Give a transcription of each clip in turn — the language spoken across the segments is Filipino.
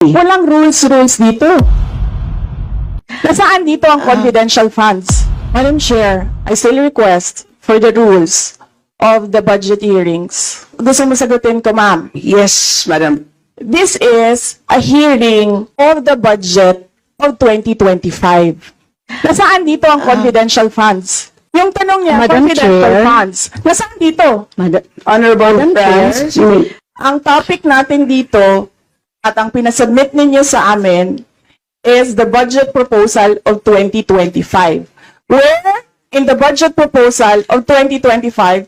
Walang rules dito. Nasaan dito ang confidential funds? Madam Chair, I still request for the rules of the budget hearings. Gusto mo sagutin ko, ma'am? Yes, Madam. This is a hearing of the budget of 2025. Nasaan dito ang confidential funds? Yung tanong niya, Madam confidential Chair. funds. Nasaan dito? Honorable Madam friends, Chair, ang topic natin dito at ang pinasubmit ninyo sa amin is the budget proposal of 2025. Where in the budget proposal of 2025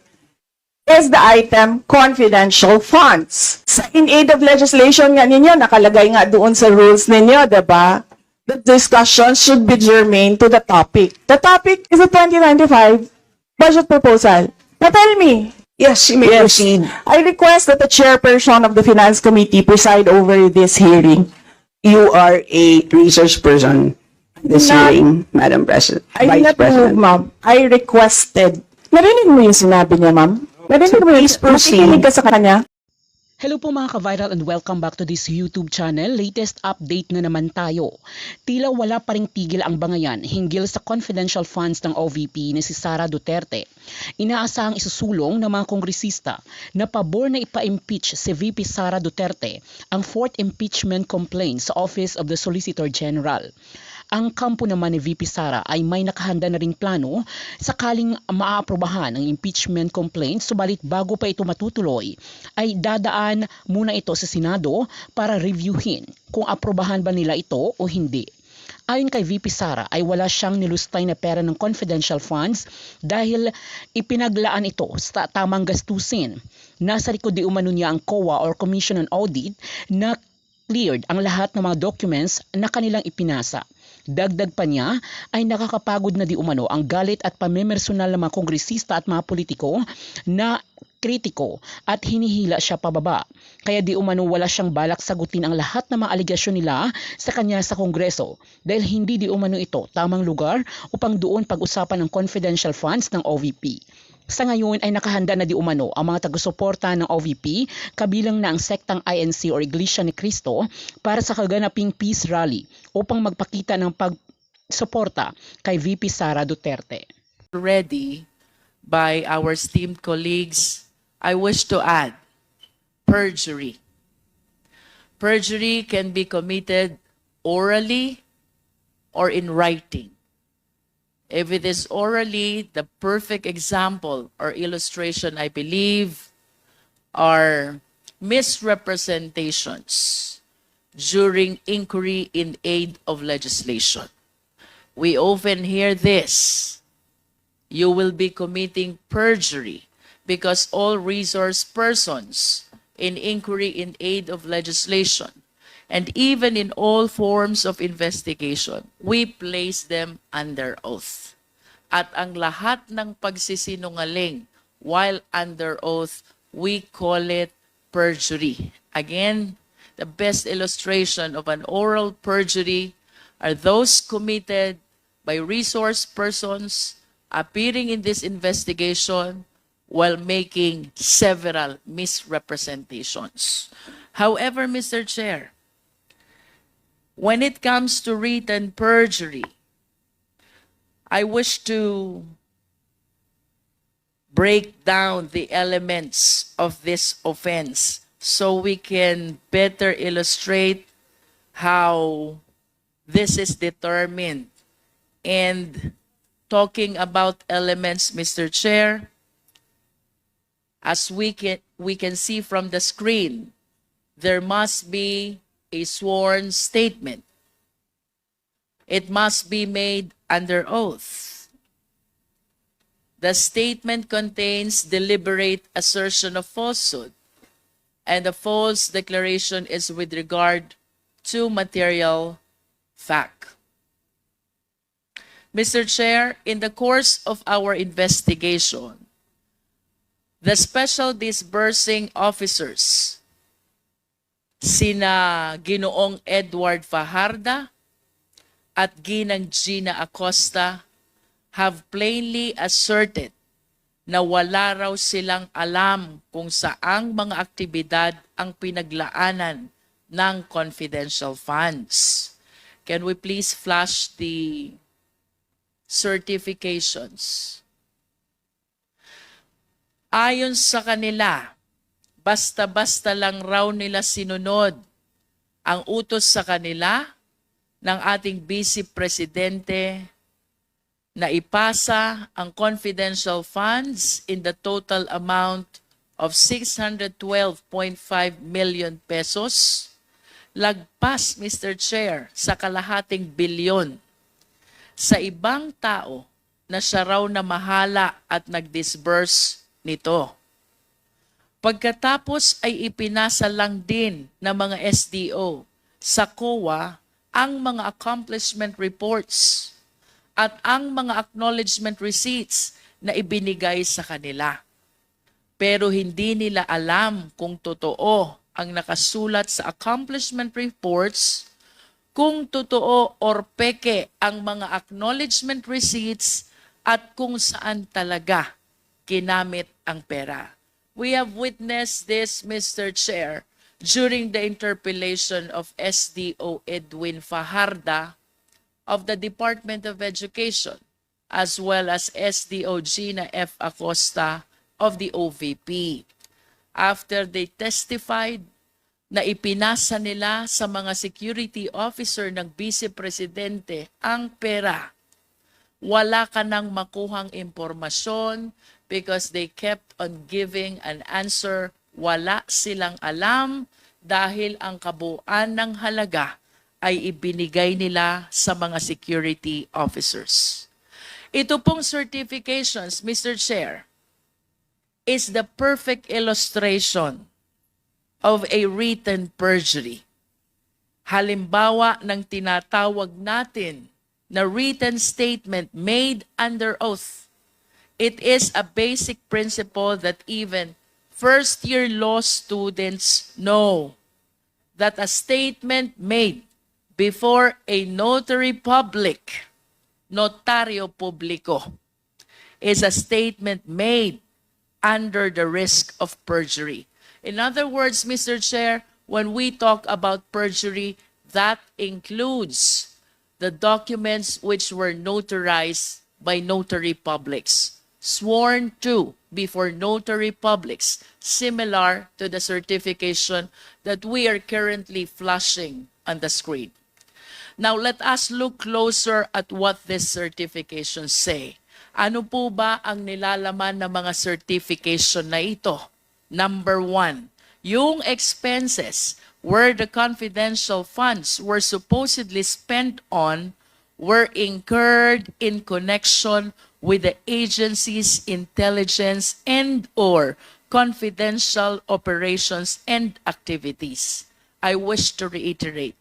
is the item confidential funds. Sa in aid of legislation nga ninyo, nakalagay nga doon sa rules ninyo, diba? The discussion should be germane to the topic. The topic is the 2025 budget proposal. Now tell me, yes, you may proceed. I request that the chairperson of the Finance Committee preside over this hearing. You are a research person this Not- hearing, Madam President. I did Vice not move, President. ma'am. I requested. Narinig mo yung sinabi niya, ma'am? Narinig mo yung please proceed. nakikinig ka sa kanya? Hello po mga ka-viral and welcome back to this YouTube channel. Latest update na naman tayo. Tila wala pa ring tigil ang bangayan hinggil sa confidential funds ng OVP ni si Sara Duterte. Inaasahang isusulong ng mga kongresista na pabor na ipa-impeach si VP Sara Duterte ang fourth impeachment complaint sa Office of the Solicitor General. Ang kampo naman ni VP Sara ay may nakahanda na ring plano sakaling maaaprobahan ang impeachment complaint, subalit bago pa ito matutuloy ay dadaan muna ito sa Senado para reviewin kung aprobahan ba nila ito o hindi. Ayon kay VP Sara ay wala siyang nilustay na pera ng confidential funds dahil ipinaglaan ito sa tamang gastusin. Nasa likod di umano niya ang COA or Commission on Audit na cleared ang lahat ng mga documents na kanilang ipinasa. Dagdag pa niya ay nakakapagod na di umano ang galit at pamimersonal ng mga kongresista at mga politiko na kritiko at hinihila siya pababa. Kaya di umano wala siyang balak sagutin ang lahat ng mga aligasyon nila sa kanya sa Kongreso dahil hindi di umano ito tamang lugar upang doon pag-usapan ng confidential funds ng OVP. Sa ngayon ay nakahanda na di umano ang mga taga-suporta ng OVP kabilang na ang sektang INC or Iglesia ni Cristo para sa kaganaping peace rally upang magpakita ng pagsuporta kay VP Sara Duterte. Ready by our esteemed colleagues, I wish to add perjury. Perjury can be committed orally or in writing. If it is orally, the perfect example or illustration, I believe, are misrepresentations during inquiry in aid of legislation. We often hear this: you will be committing perjury because all resource persons in inquiry in aid of legislation and even in all forms of investigation, we place them under oath. At ang lahat ng pagsisinungaling while under oath, we call it perjury. Again, the best illustration of an oral perjury are those committed by resource persons appearing in this investigation while making several misrepresentations. However, Mr. Chair, when it comes to written perjury, I wish to break down the elements of this offense so we can better illustrate how this is determined. And talking about elements, Mr. Chair, as we can see from the screen, there must be a sworn statement. It must be made under oath. The statement contains deliberate assertion of falsehood, and the false declaration is with regard to material fact. Mr. Chair, in the course of our investigation, the special disbursing officers, sina Ginoong Edward Fajarda at Ginang Gina Acosta, have plainly asserted na wala raw silang alam kung saang mga aktibidad ang pinaglaanan ng confidential funds. Can we please flash the certifications? Ayon sa kanila, basta-basta lang raw nila sinunod ang utos sa kanila ng ating Vice Presidente na ipasa ang confidential funds in the total amount of 612.5 million pesos. Lagpas, Mr. Chair, sa kalahating bilyon sa ibang tao na siya raw na mahala at nag-disburse nito. Pagkatapos ay ipinasa lang din ng mga SDO sa COA ang mga accomplishment reports at ang mga acknowledgement receipts na ibinigay sa kanila. Pero hindi nila alam kung totoo ang nakasulat sa accomplishment reports, kung totoo or peke ang mga acknowledgement receipts at kung saan talaga ginamit ang pera. We have witnessed this, Mr. Chair, during the interpellation of SDO Edwin Fajarda of the Department of Education, as well as SDO Gina F. Acosta of the OVP. After they testified na ipinasa nila sa mga security officer ng Vice Presidente ang pera, wala ka nang makuhang impormasyon because they kept on giving an answer. Wala silang alam dahil ang kabuuan ng halaga ay ibinigay nila sa mga security officers. Ito pong certifications, Mr. Chair, is the perfect illustration of a written perjury. Halimbawa ng tinatawag natin na written statement made under oath. It is a basic principle that even first-year law students know that a statement made before a notary public, notario publico, is a statement made under the risk of perjury. In other words, Mr. Chair, when we talk about perjury, that includes the documents which were notarized by notary publics, sworn to before notary publics, similar to the certification that we are currently flashing on the screen. Now, let us look closer at what these certifications say. Ano po ba ang nilalaman ng mga certification na ito? Number 1, yung expenses where the confidential funds were supposedly spent on were incurred in connection with the agency's intelligence and or confidential operations and activities. I wish to reiterate,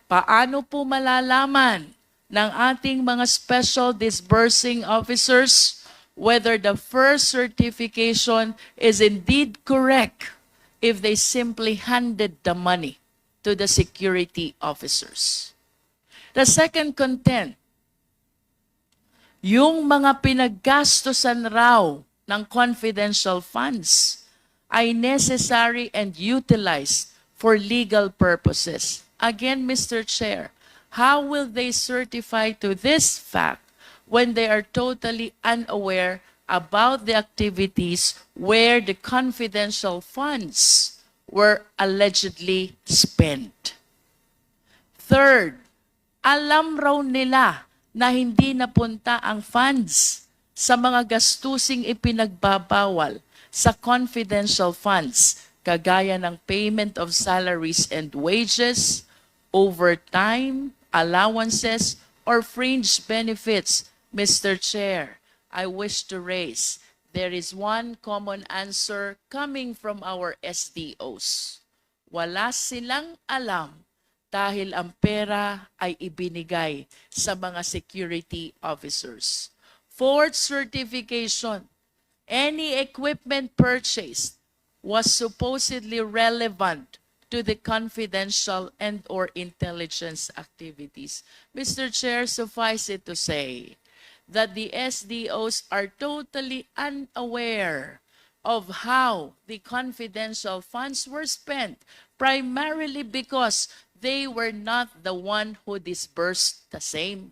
paano po malalaman ng ating mga special disbursing officers whether the first certification is indeed correct if they simply handed the money to the security officers? The second content, yung mga pinaggastosan raw ng confidential funds ay necessary and utilized for legal purposes. Again, Mr. Chair, how will they certify to this fact when they are totally unaware about the activities where the confidential funds were allegedly spent? Third, alam raw nila na hindi napunta ang funds sa mga gastusing ipinagbabawal sa confidential funds, kagaya ng payment of salaries and wages, overtime, allowances, or fringe benefits. Mr. Chair, I wish to raise, there is one common answer coming from our SDOs. Wala silang alam dahil ang pera ay ibinigay sa mga security officers. Fourth certification, any equipment purchased was supposedly relevant to the confidential and or intelligence activities. Mr. Chair, suffice it to say that the SDOs are totally unaware of how the confidential funds were spent primarily because they were not the one who disbursed the same.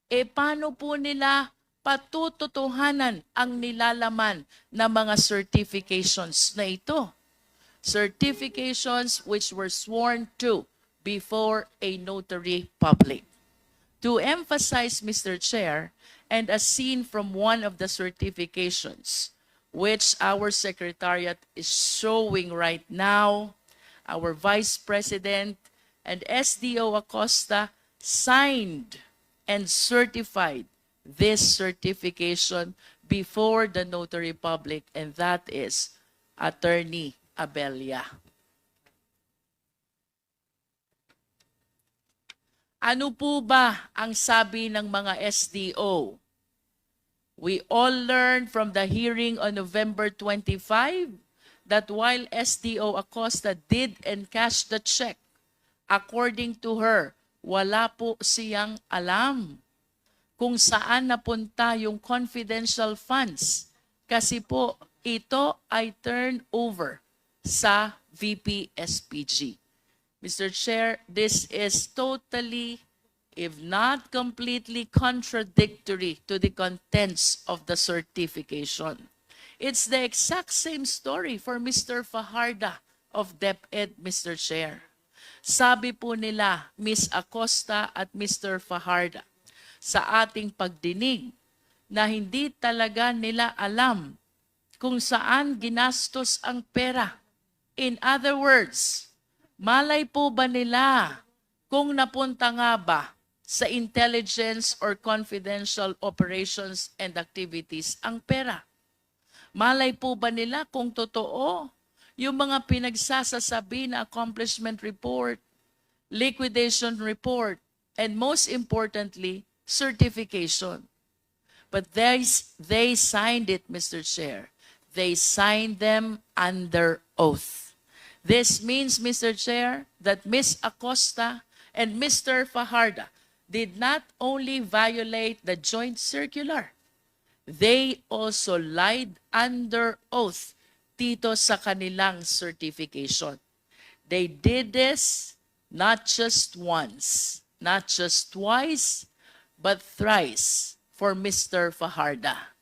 Paano po nila patututuhanan ang nilalaman ng mga certifications na ito? Certifications which were sworn to before a notary public. To emphasize, Mr. Chair, and as seen from one of the certifications, which our Secretariat is showing right now, our Vice President and SDO Acosta signed and certified this certification before the notary public, and that is Attorney Abella. Ano po ba ang sabi ng mga SDO? We all learned from the hearing on November 25 that while SDO Acosta did encash the check, according to her, wala po siyang alam kung saan napunta yung confidential funds kasi po ito ay turn over sa VP SPG. Mr. Chair, this is totally, if not completely, contradictory to the contents of the certification. It's the exact same story for Mr. Fajarda of DepEd, Mr. Chair. Sabi po nila, Ms. Acosta at Mr. Fajarda, sa ating pagdinig na hindi talaga nila alam kung saan ginastos ang pera. In other words, malay po ba nila kung napunta nga ba sa intelligence or confidential operations and activities ang pera? Malay po ba nila kung totoo yung mga pinagsasasabi na accomplishment report, liquidation report, and most importantly, certification? But they signed it, Mr. Chair. They signed them under oath. This means, Mr. Chair, that Ms. Acosta and Mr. Fajarda did not only violate the joint circular, they also lied under oath dito sa kanilang certification. They did this not just once, not just twice, but thrice for Mr. Fajarda.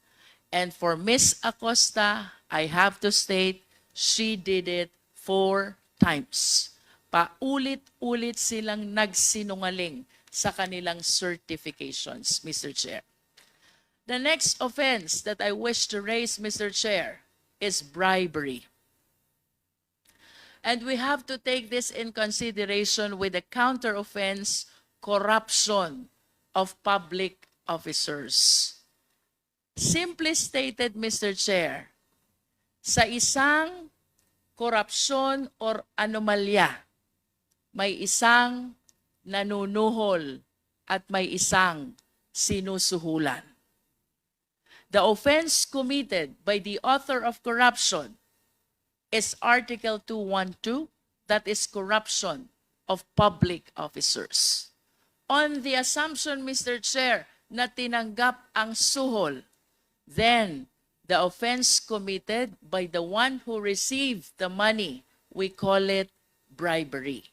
And for Ms. Acosta, I have to state, she did it 4 times. Paulit-ulit silang nagsinungaling sa kanilang certifications, Mr. Chair. The next offense that I wish to raise, Mr. Chair, is bribery. And we have to take this in consideration with the counter offense, corruption of public officers. Simply stated, Mr. Chair, sa isang korupsyon or anomalya, may isang nanunuhol at may isang sinusuhulan. The offense committed by the author of corruption is Article 212, that is corruption of public officers. On the assumption, Mr. Chair, na tinanggap ang suhol, then the offense committed by the one who received the money, we call it bribery.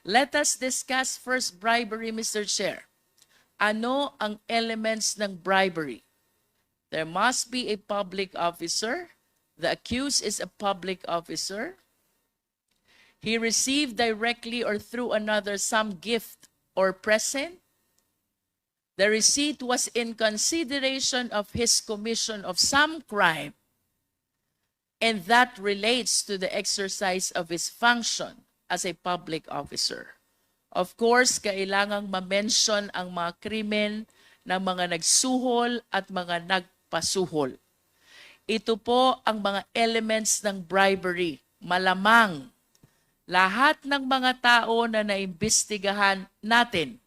Let us discuss first bribery, Mr. Chair. Ano ang elements ng bribery? There must be a public officer. The accused is a public officer. He received directly or through another some gift or present. The receipt was in consideration of his commission of some crime, and that relates to the exercise of his function as a public officer. Of course, kailangang ma-mention ang mga krimen ng mga nagsuhol at mga nagpasuhol. Ito po ang mga elements ng bribery. Malamang lahat ng mga tao na naimbestigahan natin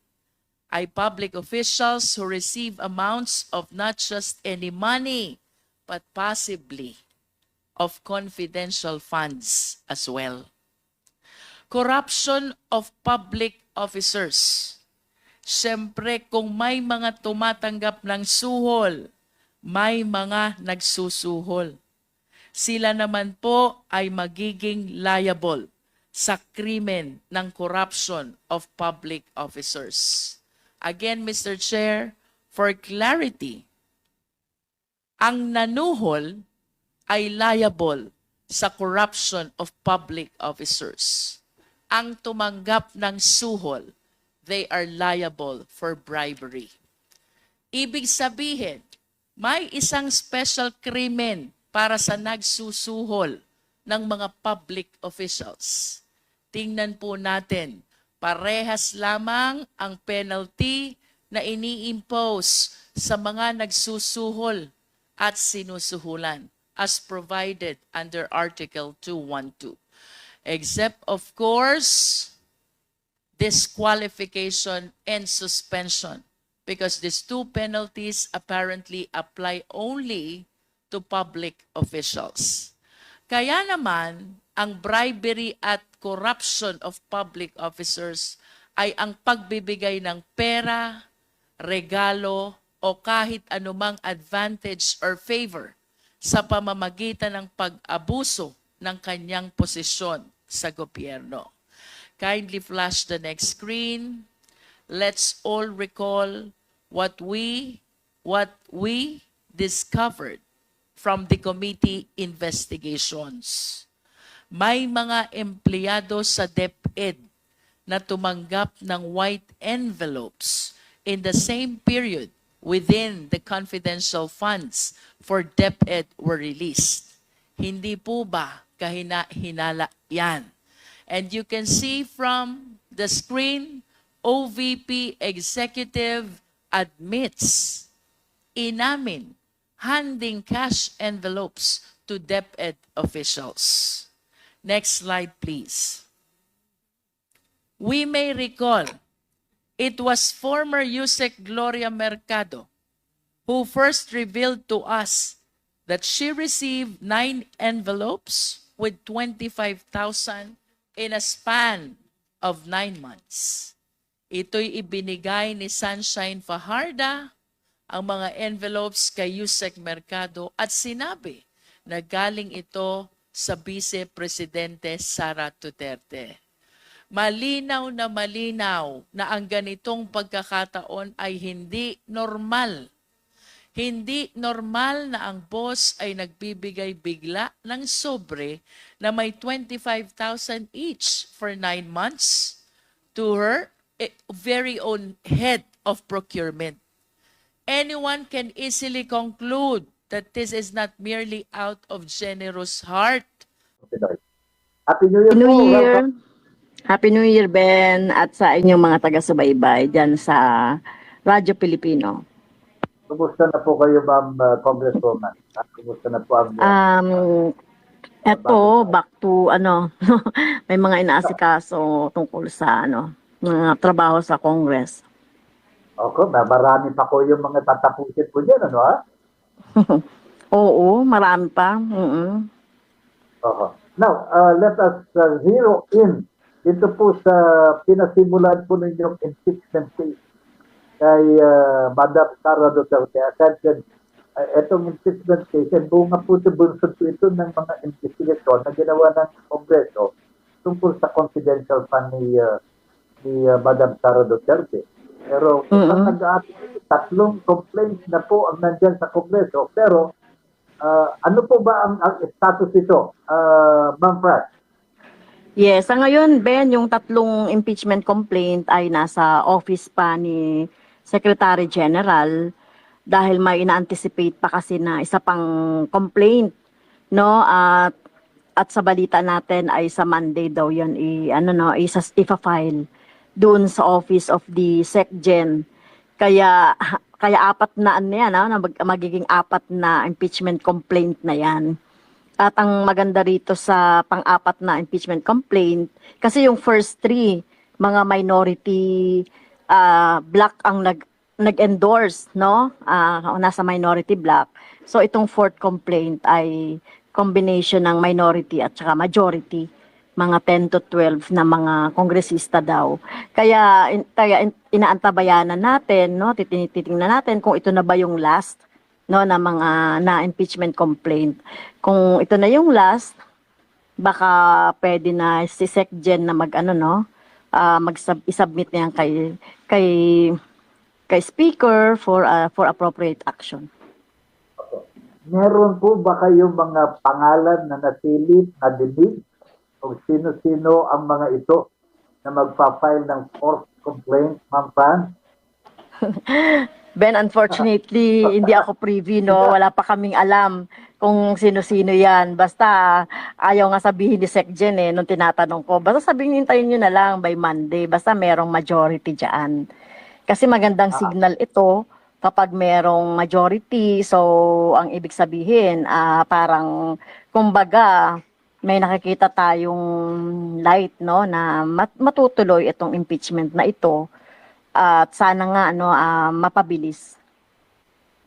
ay public officials who receive amounts of not just any money, but possibly of confidential funds as well. Corruption of public officers. Siyempre, kung may mga tumatanggap ng suhol, may mga nagsusuhol. Sila naman po ay magiging liable sa krimen ng corruption of public officers. Again, Mr. Chair, for clarity, ang nanuhol ay liable sa corruption of public officers. Ang tumanggap ng suhol, they are liable for bribery. Ibig sabihin, may isang special krimen para sa nagsusuhol ng mga public officials. Tingnan po natin, parehas lamang ang penalty na ini-impose sa mga nagsusuhol at sinusuhulan as provided under Article 212. Except, of course, disqualification and suspension, because these two penalties apparently apply only to public officials. Kaya naman, ang bribery at corruption of public officers ay ang pagbibigay ng pera, regalo, o kahit anumang advantage or favor sa pamamagitan ng pag-abuso ng kanyang posisyon sa gobyerno. Kindly flash the next screen. Let's all recall what we discovered from the committee investigations. May mga empleyado sa DepEd na tumanggap ng white envelopes in the same period within the confidential funds for DepEd were released. Hindi po ba kahina-hinala yan? And you can see from the screen, OVP executive admits, inamin, handing cash envelopes to DepEd officials. Next slide, please. We may recall it was former USEC Gloria Mercado who first revealed to us that she received 9 envelopes with 25,000 in a span of 9 months. Ito'y ibinigay ni Sunshine Fajarda, ang mga envelopes kay USEC Mercado, at sinabi na galing ito sa Vice Presidente Sara Duterte. Malinaw na ang ganitong pagkakataon ay hindi normal. Hindi normal na ang boss ay nagbibigay bigla ng sobre na may 25,000 each for 9 months to her very own head of procurement. Anyone can easily conclude that this is not merely out of generous heart. Happy New Year New po. Year. Welcome. Happy New Year, Ben, at sa inyong mga taga-subaybay dyan sa Radyo Pilipino. Kumusta na po kayo, Ma'am Congresswoman? Kumusta na po ang... Eto, back to, may mga inaasikaso tungkol sa, mga trabaho sa Congress. Okay, marami pa ko yung mga tatapusin po dyan, ano ha? Oo, marami pa. Now, let us zero in dito po sa pinasimulan po ninyong impeachment case kay Madam Sara Duterte. Attention, itong impeachment case, bunga po sa bunsod po ito ng mga investigation na ginawa ng Kongreso tungkol sa confidential fund ni Madam Sara Duterte. Pero tatlong complaints na po ang nandyan sa Kongreso. Pero ano po ba ang status ito, Ma'am Pratt? Yes, sa ngayon, Ben, yung tatlong impeachment complaint ay nasa office pa ni Secretary General dahil may ina-anticipate pa kasi na isa pang complaint, no? At sa balita natin ay sa Monday daw 'yan ifa-file doon sa office of the SecGen. Kaya apat na magiging apat na impeachment complaint na 'yan. At ang maganda rito sa pang-apat na impeachment complaint, kasi yung first 3, mga minority block ang nag-endorse, no? Nasa minority block. So itong fourth complaint ay combination ng minority at saka majority, mga 10 to 12 na mga kongresista daw. Kaya inaantabayanan natin, no? Titingnan natin kung ito na ba yung last, no, na mga na impeachment complaint. Kung ito na yung last, baka pwede na si SecGen na mag-ano, no? I-submit niyan kay kay speaker for appropriate action. Meron po ba kayong mga pangalan na nasilip, na dinig, o sino-sino ang mga ito na magpa-file ng forced complaint, Ma'am Fran? Ben, unfortunately, hindi ako privy, no? Wala pa kaming alam kung sino-sino yan. Basta, ayaw nga sabihin ni SecGen, nung tinatanong ko. Basta sabihin, hintayin nyo na lang by Monday. Basta merong majority dyan. Kasi magandang signal ito kapag merong majority. So, ang ibig sabihin, parang, kumbaga, may nakikita tayong light, no? Na matutuloy itong impeachment na ito. At sana nga mapabilis.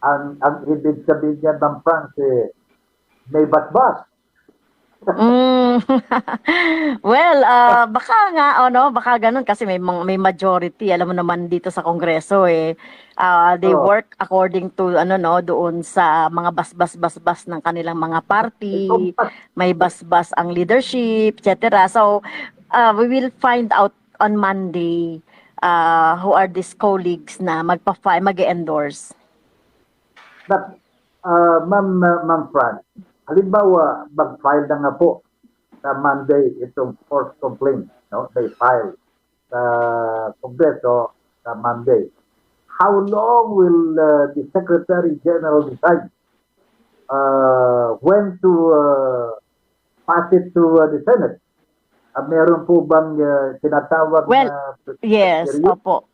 Ang ibig sabihin niya, Ma'am Fran, may basbas. Well, baka nga baka ganun kasi may majority, alam mo naman dito sa Kongreso they Oo. work according to doon sa mga basbas ng kanilang mga party, may basbas ang leadership, etc. So, we will find out on Monday who are these colleagues na mag-endorse. But, Ma'am Fran, halimbawa, mag-file na nga po sa Monday itong forced complaint, no? They file sa Kongreso sa Monday. How long will the Secretary General decide when to pass it to the Senate? Meron po bang tinatawag Well, na yes, period? opo.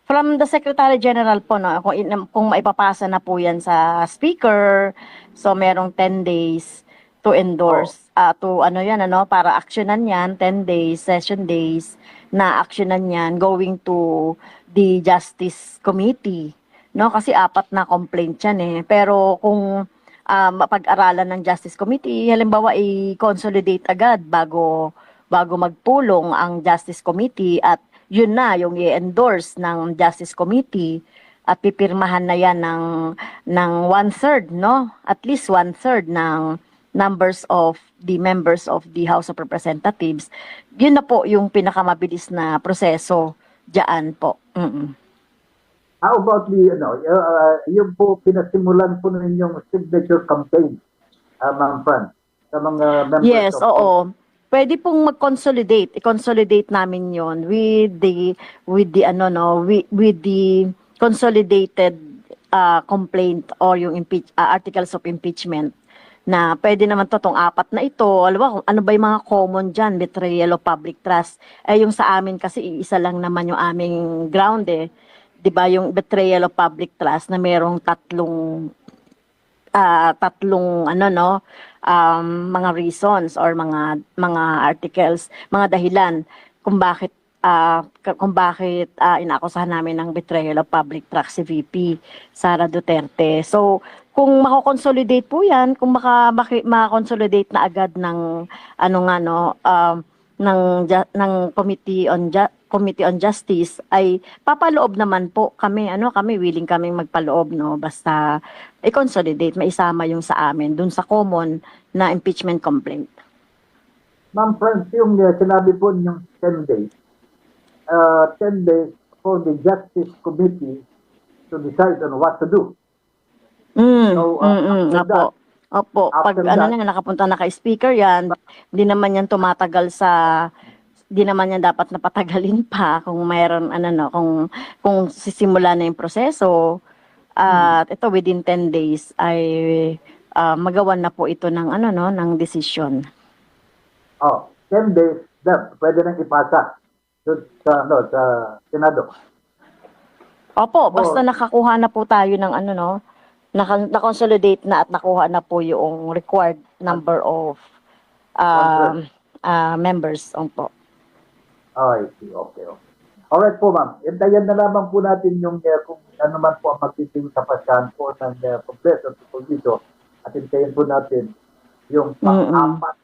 From the Secretary General po, no, kung maipapasa na po yan sa Speaker, so merong 10 days to endorse, para actionan yan, 10 days, session days, na actionan yan, going to the Justice Committee, no? Kasi 4 na complaint yan Pero kung mapag-aralan ng Justice Committee, halimbawa i-consolidate agad bago magpulong ang Justice Committee at yun na yung i-endorse ng Justice Committee at pipirmahan na yan ng 1/3, no? At least 1/3 ng numbers of the members of the House of Representatives. Yun na po yung pinakamabilis na proseso diyan po. How about yung po pinasimulan po ninyong signature campaign, Ma'am Fran, sa mga members Yes, of oo. Pwede pong mag-consolidate. I-consolidate namin 'yon with the consolidated complaint or yung articles of impeachment na pwede naman tong 4 na ito. Alam mo, ano ba yung mga common dyan? Betrayal of public trust. Yung sa amin kasi, isa lang naman yung aming ground 'Di ba yung betrayal of public trust na merong tatlong mga reasons or mga articles, mga dahilan kung bakit inaakusahan namin ng betrayal of public trust si VP Sara Duterte. So, kung mako-consolidate po 'yan, kung maka-consolidate na agad ng ng Committee on Justice ay papaloob naman po kami willing kaming magpaloob basta i-consolidate maisama yung sa amin dun sa common na impeachment complaint. Ma'am Friends, yung sinabi po yung 10 days, 10 days for the Justice Committee to decide on what to do. So, Opo, pag nakapunta na kay speaker yan, hindi naman yan dapat napatagalin pa kung mayroon kung sisimula na yung proseso at ito within 10 days ay magawan na po ito ng ng decision. 10 days pwede nang ipasa sa Senado. Opo, basta nakakuha na po tayo ng na-consolidate na at nakuha na po yung required number of members. Opo. I see. Okay. Alright po, ma'am. Intayan na lamang po natin yung kung ano man po ang magiging kapasyahan po ng Kongreso tungkol dito. At intayin po natin yung pang-apat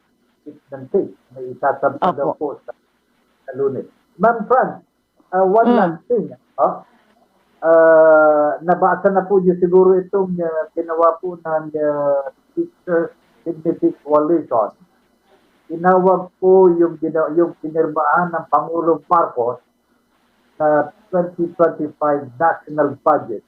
ng case na isasampa daw po sa Lunes. Ma'am Fran, one last thing. Nabasa na po niyo siguro itong ginawa po ng Teachers Dignity Coalition tinawag po yung pinirmahan ng Pangulong Marcos sa 2025 national budget